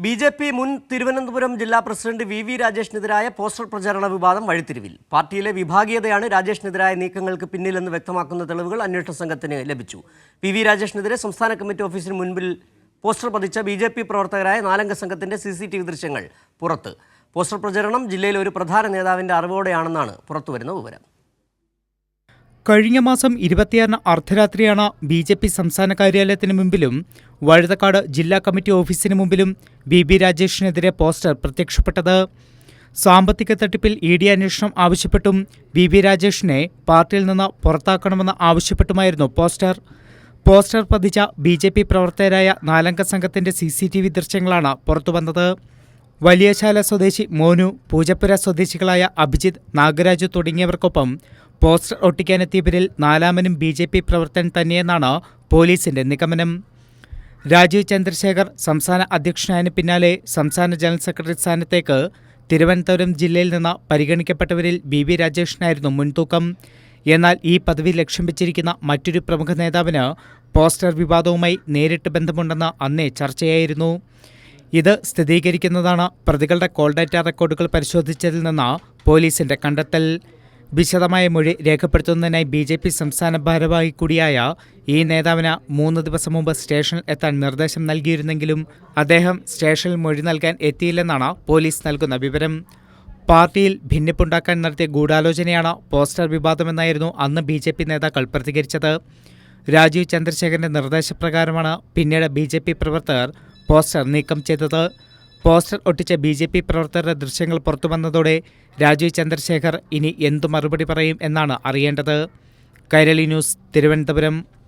BJP. മുൻ തിരുവനന്തപുരം ജില്ലാ president V രാജേഷിനെതിരായ poster പ്രചാരണ വിവാദം വഴിത്തിരിവിൽ. പാർട്ടിയിലെ വിഭാഗീയതയാണ് രാജേഷിനെതിരായ നീക്കങ്ങൾക്ക് പിന്നിലെന്ന് വ്യക്തമാക്കുന്ന തെളിവുകൾ അന്വേഷണ സംഘത്തിന് ലഭിച്ചു. വി രാജേഷിനെതിരെ സംസ്ഥാന കമ്മിറ്റി ഓഫീസിന് മുൻപിൽ പോസ്റ്റർ പതിച്ച ബി.ജെ.പി. പ്രവർത്തകരായ 4 സംഘത്തിന്റെ CCTV ദൃശ്യങ്ങൾ പുറത്ത്. പോസ്റ്റർ പ്രചരണം ജില്ലയിലെ ഒരു പ്രധാന നേതാവിന്റെ അറിവോടെയാണെന്നാണ് പുറത്തുവരുന്ന വിവരം. കഴിഞ്ഞ മാസം 26 അർദ്ധരാത്രിയാണ് ബി.ജെ.പി. സംസ്ഥാന കാര്യാലയത്തിന് മുമ്പിലും വഴുതക്കാട് ജില്ലാ കമ്മിറ്റി ഓഫീസിന് മുമ്പിലും വി രാജേഷിനെതിരെ പോസ്റ്റർ പ്രത്യക്ഷപ്പെട്ടത്. സാമ്പത്തിക തട്ടിപ്പിൽ ED അന്വേഷണം ആവശ്യപ്പെട്ടും വി രാജേഷിനെ പാർട്ടിയിൽ നിന്ന് പുറത്താക്കണമെന്ന് ആവശ്യപ്പെട്ടുമായിരുന്നു പോസ്റ്റർ പതിച്ച ബി.ജെ.പി. പ്രവർത്തകരായ 4 സംഘത്തിന്റെ CCTV ദൃശ്യങ്ങളാണ് പുറത്തുവന്നത്. വലിയശാല സ്വദേശി മോനു, പൂജപ്പുര സ്വദേശികളായ അഭിജിത്ത്, നാഗരാജു തുടങ്ങിയവർക്കൊപ്പം പോസ്റ്റർ ഒട്ടിക്കാനെത്തിയവരിൽ 4-മനും ബി.ജെ.പി. പ്രവർത്തകൻ തന്നെയെന്നാണ് പോലീസിന്റെ നിഗമനം. രാജീവ് ചന്ദ്രശേഖർ സംസ്ഥാന അധ്യക്ഷനായതിനു പിന്നാലെ സംസ്ഥാന ജനറൽ സെക്രട്ടറി സ്ഥാനത്തേക്ക് തിരുവനന്തപുരം ജില്ലയിൽ നിന്ന് പരിഗണിക്കപ്പെട്ടവരിൽ വി രാജേഷിനായിരുന്നു മുൻതൂക്കം. എന്നാൽ ഈ പദവി ലക്ഷ്യം വെച്ചിരിക്കുന്ന മറ്റൊരു പ്രമുഖ നേതാവിന് പോസ്റ്റർ വിവാദവുമായി നേരിട്ട് ബന്ധമുണ്ടെന്ന് അന്നേ ചർച്ചയായിരുന്നു. ഇത് സ്ഥിരീകരിക്കുന്നതാണ് പ്രതികളുടെ കോൾ ഡാറ്റ റെക്കോർഡുകൾ പരിശോധിച്ചതിൽ നിന്ന് പോലീസിന്റെ കണ്ടെത്തൽ. വിശദമായ മൊഴി രേഖപ്പെടുത്തുന്നതിനായി ബി.ജെ.പി. സംസ്ഥാന ഭാരവാഹി കൂടിയായ ഈ നേതാവിന് 3 ദിവസം മുമ്പ് സ്റ്റേഷനിൽ എത്താൻ നിർദ്ദേശം നൽകിയിരുന്നെങ്കിലും അദ്ദേഹം സ്റ്റേഷനിൽ മൊഴി നൽകാൻ എത്തിയില്ലെന്നാണ് പോലീസ് നൽകുന്ന വിവരം. പാർട്ടിയിൽ ഭിന്നിപ്പുണ്ടാക്കാൻ നടത്തിയ ഗൂഢാലോചനയാണ് പോസ്റ്റർ വിവാദമെന്നായിരുന്നു അന്ന് ബി.ജെ.പി. നേതാക്കൾ പ്രതികരിച്ചത്. രാജീവ് ചന്ദ്രശേഖരന്റെ നിർദ്ദേശപ്രകാരമാണ് പിന്നീട് ബി.ജെ.പി. പ്രവർത്തകർ പോസ്റ്റർ നീക്കം ചെയ്തത്. പോസ്റ്റർ ഒട്ടിച്ച ബി.ജെ.പി. പ്രവർത്തകരുടെ ദൃശ്യങ്ങൾ പുറത്തുവന്നതോടെ രാജീവ് ചന്ദ്രശേഖർ ഇനി എന്തു മറുപടി പറയും എന്നാണ് അറിയേണ്ടത്. കൈരളി ന്യൂസ്, തിരുവനന്തപുരം.